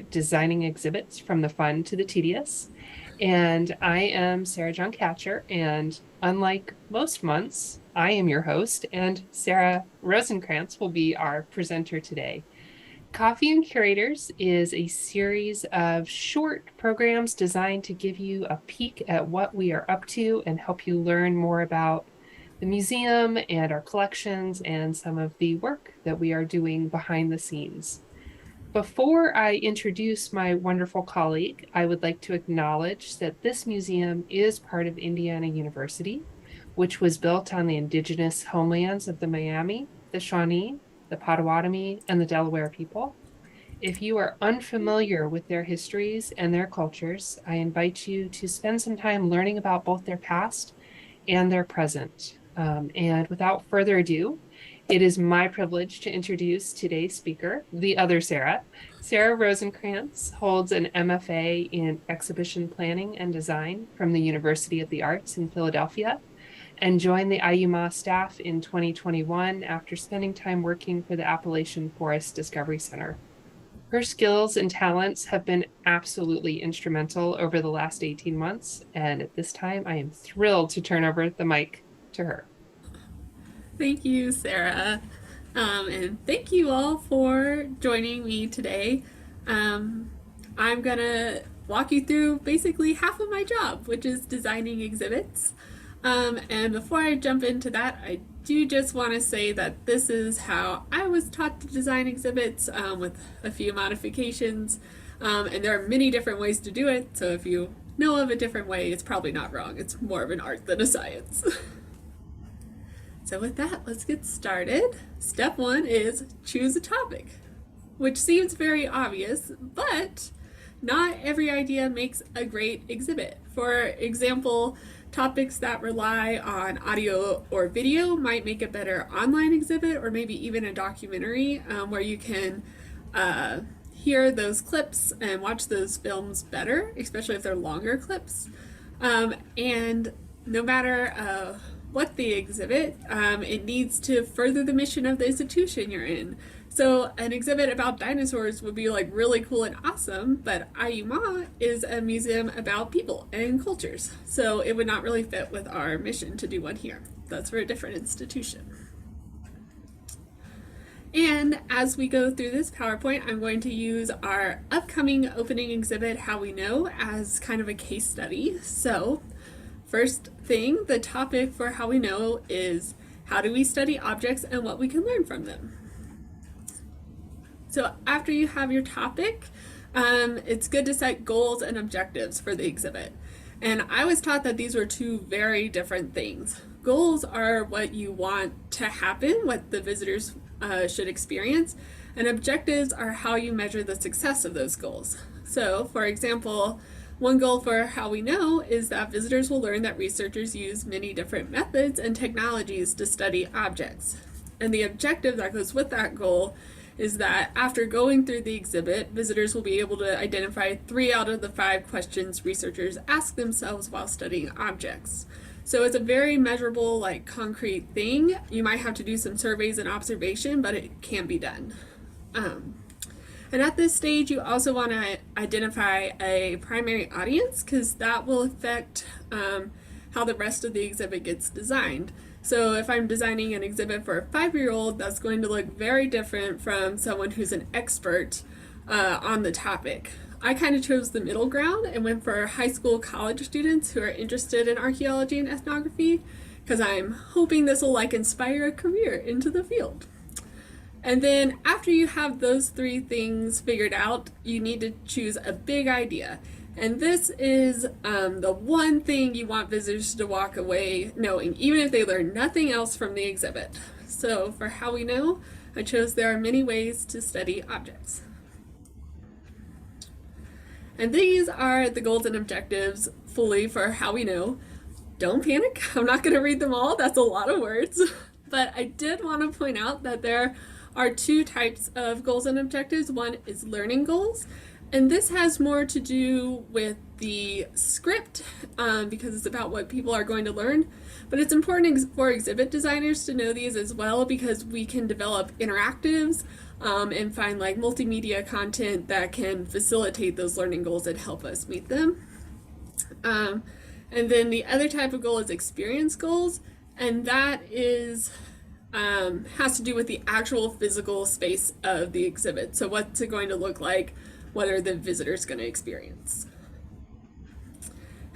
Designing exhibits from the fun to the tedious. And I am Sarah John Catcher, and unlike most months, I am your host, and Sarah Rosenkrans will be our presenter today. Coffee and Curators is a series of short programs designed to give you a peek at what we are up to and help you learn more about the museum and our collections and some of the work that we are doing behind the scenes. Before I introduce my wonderful colleague, I would like to acknowledge that this museum is part of Indiana University, which was built on the indigenous homelands of the Miami, the Shawnee, the Potawatomi, and the Delaware people. If you are unfamiliar with their histories and their cultures, I invite you to spend some time learning about both their past and their present. And without further ado, it is my privilege to introduce today's speaker, the other Sarah. Sarah Rosenkrans holds an MFA in Exhibition Planning and Design from the University of the Arts in Philadelphia and joined the IUMAA staff in 2021 after spending time working for the Appalachian Forest Discovery Center. Her skills and talents have been absolutely instrumental over the last 18 months, and at this time, I am thrilled to turn over the mic to her. Thank you, Sarah. And thank you all for joining me today. I'm going to walk you through basically half of my job, which is designing exhibits. And before I jump into that, I do just want to say that this is how I was taught to design exhibits with a few modifications. And there are many different ways to do it, so if you know of a different way, it's probably not wrong. It's more of an art than a science. So with that, let's get started. Step one is choose a topic, which seems very obvious, but not every idea makes a great exhibit. For example, topics that rely on audio or video might make a better online exhibit, or maybe even a documentary where you can hear those clips and watch those films better, especially if they're longer clips. And no matter what the exhibit, it needs to further the mission of the institution you're in. So an exhibit about dinosaurs would be like really cool and awesome, but IUMAA is a museum about people and cultures, so it would not really fit with our mission to do one here. That's for a different institution. And as we go through this PowerPoint, I'm going to use our upcoming opening exhibit, How We Know, as kind of a case study. So first thing, the topic for How We Know is how do we study objects and what we can learn from them. So after you have your topic, it's good to set goals and objectives for the exhibit. And I was taught that these were two very different things. Goals are what you want to happen, what the visitors should experience, and objectives are how you measure the success of those goals. So, for example, one goal for How We Know is that visitors will learn that researchers use many different methods and technologies to study objects. And the objective that goes with that goal is that after going through the exhibit, visitors will be able to identify 3 out of the 5 questions researchers ask themselves while studying objects. So it's a very measurable, concrete thing. You might have to do some surveys and observation, but it can be done. And at this stage, you also want to identify a primary audience, because that will affect how the rest of the exhibit gets designed. So if I'm designing an exhibit for a 5-year-old, that's going to look very different from someone who's an expert on the topic. I kind of chose the middle ground and went for high school, college students who are interested in archaeology and ethnography, because I'm hoping this will inspire a career into the field. And then after you have those 3 things figured out, you need to choose a big idea. And this is the one thing you want visitors to walk away knowing, even if they learn nothing else from the exhibit. So for How We Know, I chose there are many ways to study objects. And these are the goals and objectives fully for How We Know. Don't panic, I'm not going to read them all, that's a lot of words. But I did want to point out that there are 2 types of goals and objectives. One is learning goals, And this has more to do with the script because it's about what people are going to learn. But it's important for exhibit designers to know these as well because we can develop interactives and find like multimedia content that can facilitate those learning goals and help us meet them. Um, and then the other type of goal is experience goals, and that is has to do with the actual physical space of the exhibit. So what's it going to look like? What are the visitors going to experience?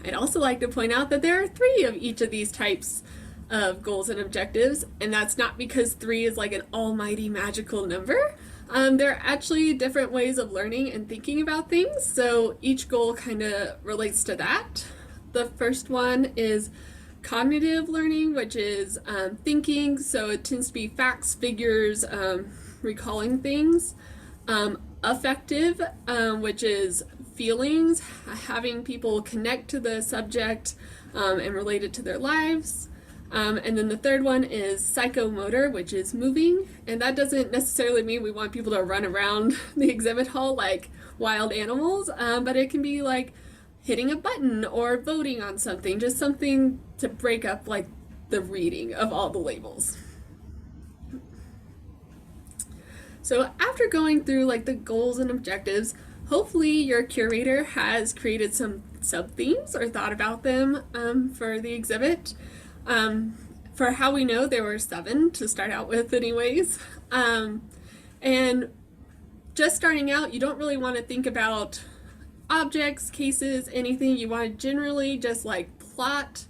I'd also like to point out that there are 3 of each of these types of goals and objectives, and that's not because 3 is like an almighty magical number. There are actually different ways of learning and thinking about things, so each goal kind of relates to that. The first one is cognitive learning, which is thinking, so it tends to be facts, figures, recalling things. Affective, which is feelings, having people connect to the subject and relate it to their lives. And then the third one is psychomotor, which is moving. And that doesn't necessarily mean we want people to run around the exhibit hall like wild animals, but it can be like hitting a button or voting on something, just something to break up like the reading of all the labels. So after going through like the goals and objectives, hopefully your curator has created some sub-themes or thought about them for the exhibit. For how we know, there were 7 to start out with anyways. And just starting out, you don't really want to think about objects, cases, anything. You want to generally just like plot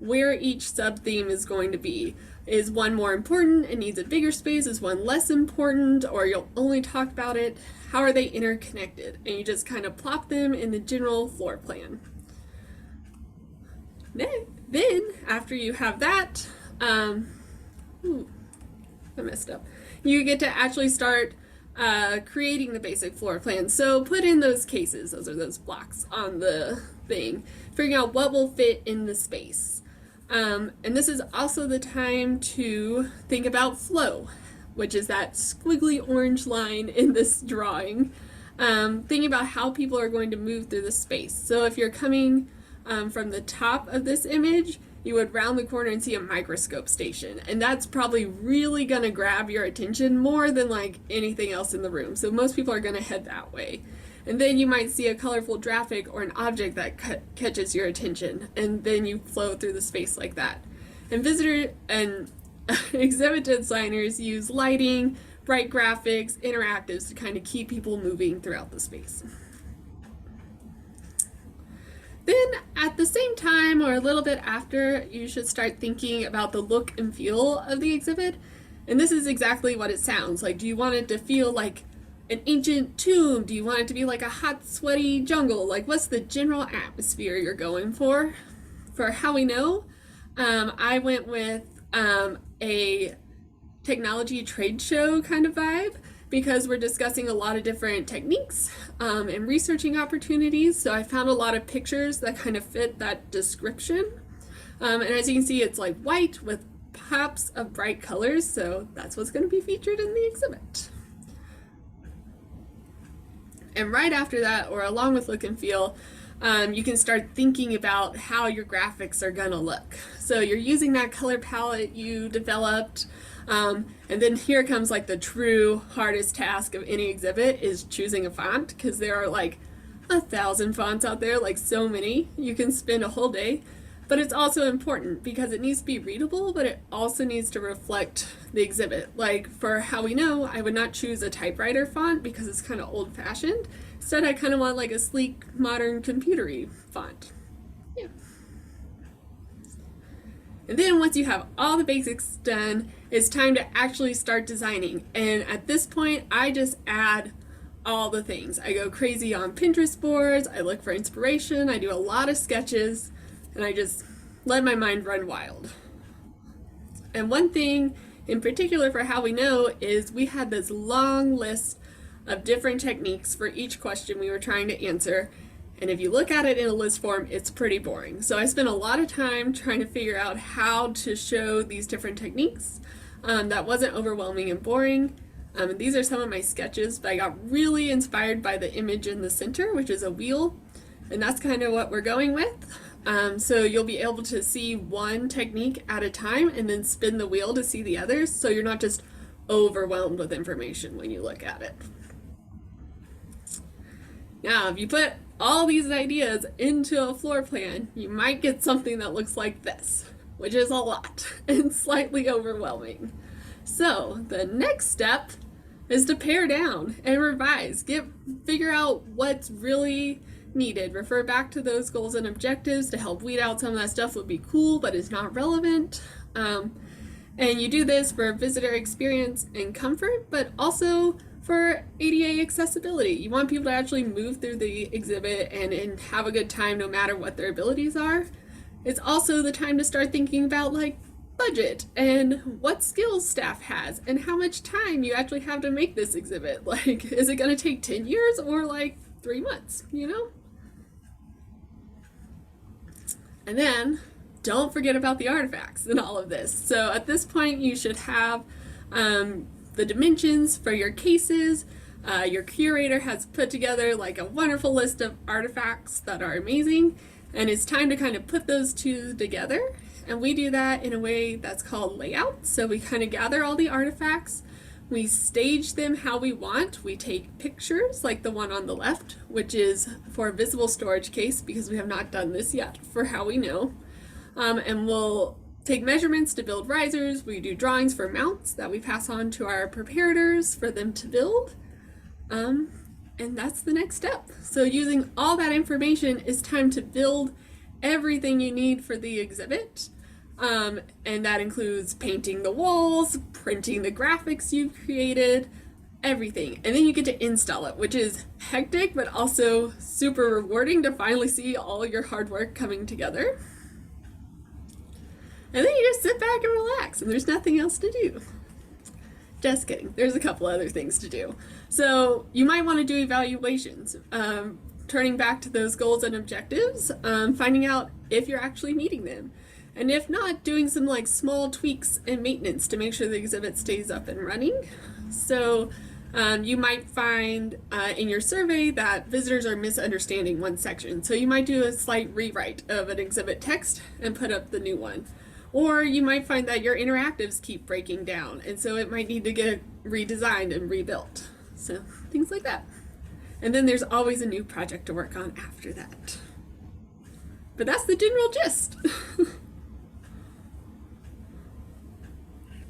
where each sub-theme is going to be. Is one more important and needs a bigger space? Is one less important? Or you'll only talk about it? How are they interconnected? And you just kind of plop them in the general floor plan. Then after you have that, I messed up. You get to actually start creating the basic floor plan. So put in those cases, those are those blocks on the thing, figuring out what will fit in the space. And this is also the time to think about flow, which is that squiggly orange line in this drawing. Thinking about how people are going to move through the space. So if you're coming from the top of this image, you would round the corner and see a microscope station. And that's probably really gonna grab your attention more than like anything else in the room. So most people are gonna head that way. And then you might see a colorful graphic or an object that catches your attention, and then you flow through the space like that. And visitor and exhibit designers use lighting, bright graphics, interactives to kind of keep people moving throughout the space. Then at the same time or a little bit after, you should start thinking about the look and feel of the exhibit. And this is exactly what it sounds like. Do you want it to feel like an ancient tomb? Do you want it to be like a hot, sweaty jungle? Like, what's the general atmosphere you're going for? For how we know, I went with a technology trade show kind of vibe because we're discussing a lot of different techniques and researching opportunities. So I found a lot of pictures that kind of fit that description. And as you can see, it's like white with pops of bright colors. So that's what's going to be featured in the exhibit. And right after that, or along with look and feel, you can start thinking about how your graphics are gonna look. So you're using that color palette you developed, and then here comes like the true hardest task of any exhibit is choosing a font, because there are like 1,000 fonts out there, like so many. You can spend a whole day. But it's also important because it needs to be readable, but it also needs to reflect the exhibit. Like for how we know, I would not choose a typewriter font because it's kind of old-fashioned. Instead, I kind of want like a sleek, modern, computery font. Yeah. And then once you have all the basics done, it's time to actually start designing. And at this point, I just add all the things. I go crazy on Pinterest boards, I look for inspiration, I do a lot of sketches, and I just let my mind run wild. And one thing in particular for how we know is we had this long list of different techniques for each question we were trying to answer. And if you look at it in a list form, it's pretty boring. So I spent a lot of time trying to figure out how to show these different techniques that wasn't overwhelming and boring. And these are some of my sketches, but I got really inspired by the image in the center, which is a wheel, and that's kind of what we're going with. So you'll be able to see one technique at a time and then spin the wheel to see the others, so you're not just overwhelmed with information when you look at it. Now, if you put all these ideas into a floor plan, you might get something that looks like this, which is a lot and slightly overwhelming. So the next step is to pare down and revise. Figure out what's really needed. Refer back to those goals and objectives to help weed out some of that stuff would be cool but is not relevant. And you do this for visitor experience and comfort, but also for ADA accessibility. You want people to actually move through the exhibit and have a good time no matter what their abilities are. It's also the time to start thinking about like budget and what skills staff has and how much time you actually have to make this exhibit. Like, is it going to take 10 years or like 3 months, you know? And then don't forget about the artifacts in all of this. So at this point, you should have the dimensions for your cases. Your curator has put together like a wonderful list of artifacts that are amazing, and it's time to kind of put those two together. And we do that in a way that's called layout. So we kind of gather all the artifacts, we stage them how we want. We take pictures like the one on the left, which is for a visible storage case because we have not done this yet for how we know. And we'll take measurements to build risers. We do drawings for mounts that we pass on to our preparators for them to build. And that's the next step. So using all that information, it's time to build everything you need for the exhibit. And that includes painting the walls, printing the graphics you've created, everything. And then you get to install it, which is hectic, but also super rewarding to finally see all your hard work coming together. And then you just sit back and relax, and there's nothing else to do. Just kidding. There's a couple other things to do. So you might want to do evaluations, turning back to those goals and objectives, finding out if you're actually meeting them. And if not, doing some like small tweaks and maintenance to make sure the exhibit stays up and running. So you might find in your survey that visitors are misunderstanding one section. So you might do a slight rewrite of an exhibit text and put up the new one. Or you might find that your interactives keep breaking down, and so it might need to get redesigned and rebuilt. So things like that. And then there's always a new project to work on after that. But that's the general gist.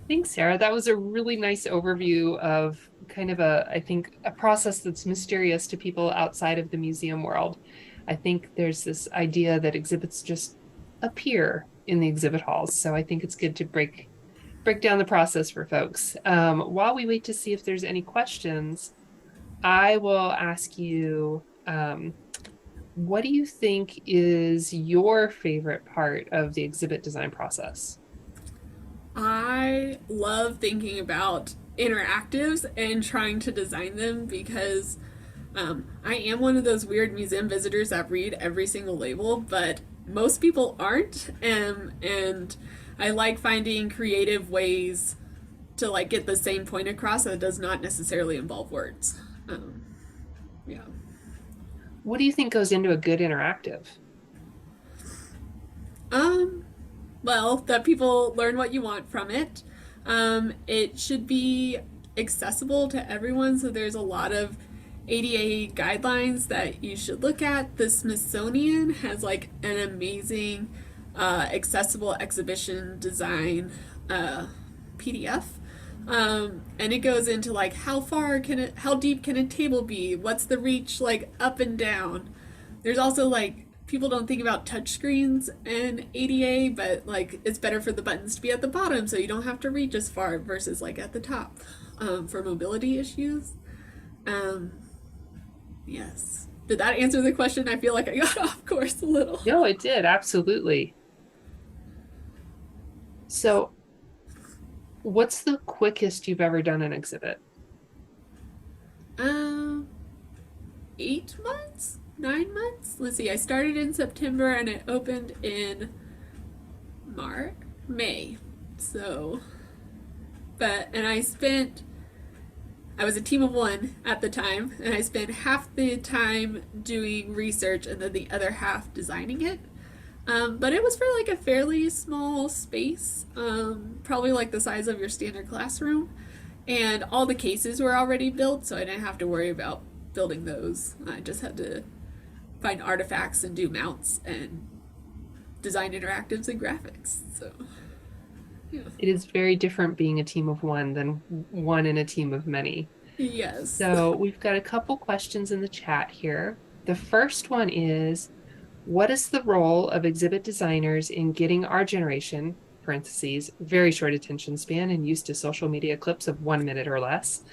Thanks, Sarah. That was a really nice overview of kind of I think, a process that's mysterious to people outside of the museum world. I think there's this idea that exhibits just appear in the exhibit halls. So I think it's good to break down the process for folks. While we wait to see if there's any questions, I will ask you, what do you think is your favorite part of the exhibit design process? I love thinking about interactives and trying to design them because I am one of those weird museum visitors that read every single label, but most people aren't, and I like finding creative ways to like get the same point across that does not necessarily involve words. Yeah. What do you think goes into a good interactive? Well, that people learn what you want from it. It should be accessible to everyone, so there's a lot of ADA guidelines that you should look at. The Smithsonian has like an amazing accessible exhibition design PDF. And it goes into like how deep can a table be? What's the reach like up and down? There's also like people don't think about touchscreens and ADA, but like it's better for the buttons to be at the bottom so you don't have to reach as far versus like at the top for mobility issues. Yes. Did that answer the question? I feel like I got off course a little. No, it did. Absolutely. So what's the quickest you've ever done an exhibit? 8 months? 9 months? Let's see, I started in September and it opened in May. So, and I spent I was a team of one at the time, and I spent half the time doing research and then the other half designing it. But it was for like a fairly small space, probably like the size of your standard classroom. And all the cases were already built, so I didn't have to worry about building those. I just had to find artifacts and do mounts and design interactives and graphics. So, yeah. It is very different being a team of one than one in a team of many. Yes. So we've got a couple questions in the chat here. The first one is, what is the role of exhibit designers in getting our generation, parentheses, very short attention span and used to social media clips of 1 minute or less,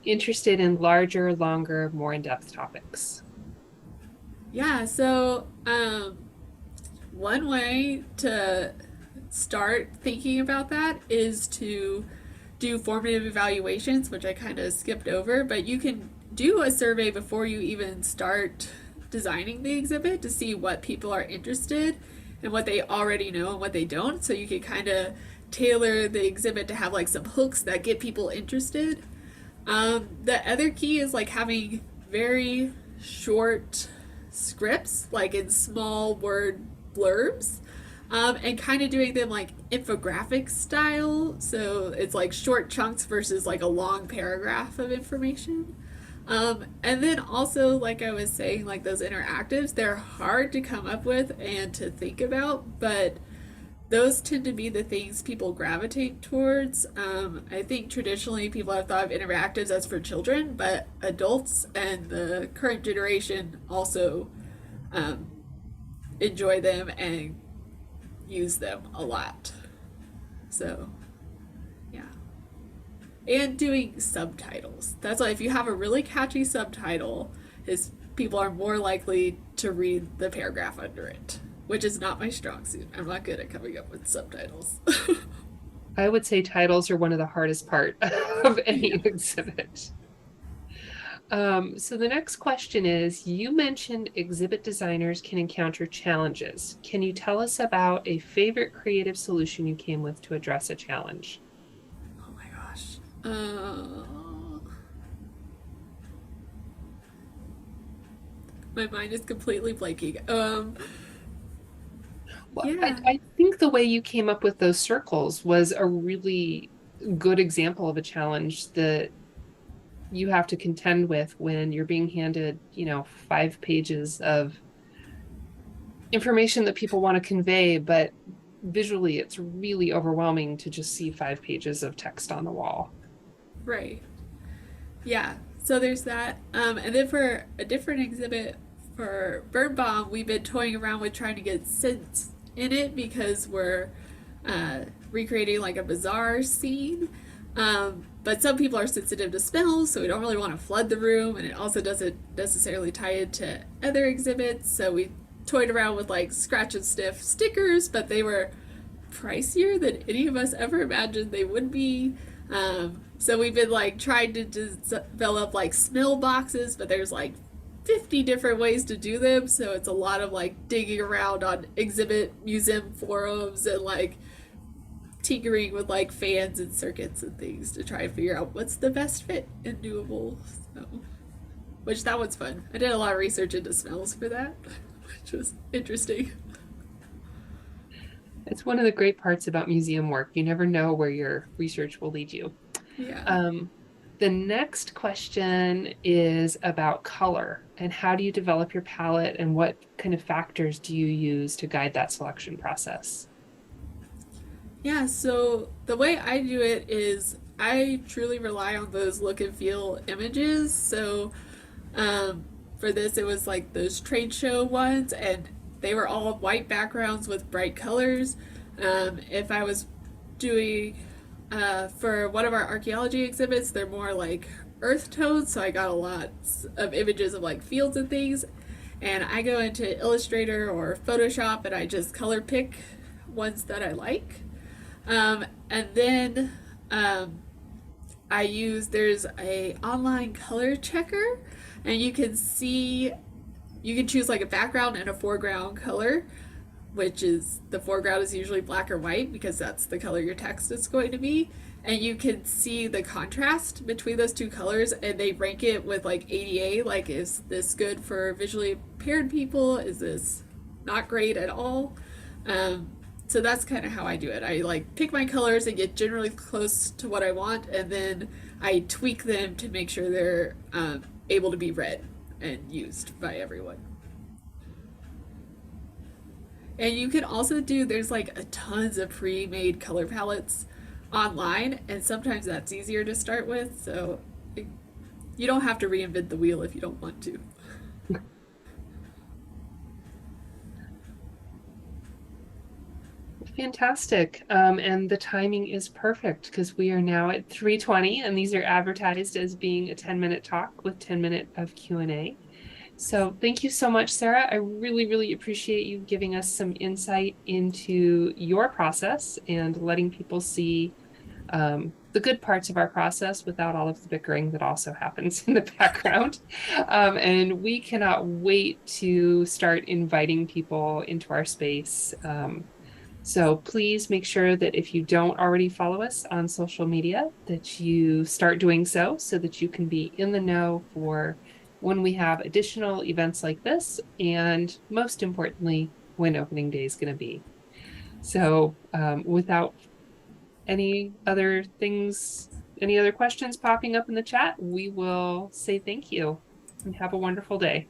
interested in larger, longer, more in-depth topics? Yeah, so one way to start thinking about that is to do formative evaluations, which I kind of skipped over, but you can do a survey before you even start designing the exhibit to see what people are interested and what they already know and what they don't. So you can kind of tailor the exhibit to have like some hooks that get people interested. The other key is like having very short scripts, like in small word blurbs, and kind of doing them like infographic style. So it's like short chunks versus like a long paragraph of information. And then also, like I was saying, like those interactives, they're hard to come up with and to think about, but those tend to be the things people gravitate towards. I think traditionally people have thought of interactives as for children, but adults and the current generation also um, enjoy them and use them a lot. So, yeah. And doing subtitles. That's why if you have a really catchy subtitle, is people are more likely to read the paragraph under it, which is not my strong suit. I'm not good at coming up with subtitles. I would say titles are one of the hardest part of any Yeah. exhibit. So the next question is, you mentioned exhibit designers can encounter challenges. Can you tell us about a favorite creative solution you came with to address a challenge? Oh my gosh. My mind is completely blanking. Well, Yeah. I think the way you came up with those circles was a really good example of a challenge that you have to contend with when you're being handed, 5 pages of information that people want to convey, but visually it's really overwhelming to just see 5 pages of text on the wall. Right. Yeah. So there's that. And then for a different exhibit for Bird Bomb, we've been toying around with trying to get scents in it because we're recreating like a bizarre scene. But some people are sensitive to smells, so we don't really want to flood the room, and it also doesn't necessarily tie into other exhibits. So we toyed around with like scratch and sniff stickers, but they were pricier than any of us ever imagined they would be. So we've been like trying to develop like smell boxes, but there's like 50 different ways to do them, so it's a lot of like digging around on exhibit museum forums and like tinkering with like fans and circuits and things to try and figure out what's the best fit and doable. So, which that one's fun. I did a lot of research into smells for that, which was interesting. It's one of the great parts about museum work. You never know where your research will lead you. Yeah. Um, the next question is about color and how do you develop your palette and what kind of factors do you use to guide that selection process? Yeah, so the way I do it is I truly rely on those look and feel images. So for this, it was like those trade show ones, and they were all white backgrounds with bright colors. If I was doing for one of our archaeology exhibits, they're more like earth tones, so I got a lot of images of like fields and things. And I go into Illustrator or Photoshop and I just color pick ones that I like. And then I use there's a online color checker, and you can choose like a background and a foreground color, which is the foreground is usually black or white because that's the color your text is going to be. and you can see the contrast between those two colors, and they rank it with like ADA, like is this good for visually impaired people, is this not great at all. um, so that's kind of how I do it. I like pick my colors and get generally close to what I want, and then I tweak them to make sure they're able to be read and used by everyone. And you can also do, there's like a tons of pre-made color palettes online, and sometimes that's easier to start with. So you don't have to reinvent the wheel if you don't want to. Fantastic. And the timing is perfect because we are now at 3:20 and these are advertised as being a 10-minute talk with 10-minute of Q&A. So thank you so much, Sarah. I really, really appreciate you giving us some insight into your process and letting people see the good parts of our process without all of the bickering that also happens in the background. And we cannot wait to start inviting people into our space. So please make sure that if you don't already follow us on social media, that you start doing so so that you can be in the know for when we have additional events like this, and most importantly, when opening day is going to be. So without any other things, any other questions popping up in the chat, we will say thank you and have a wonderful day.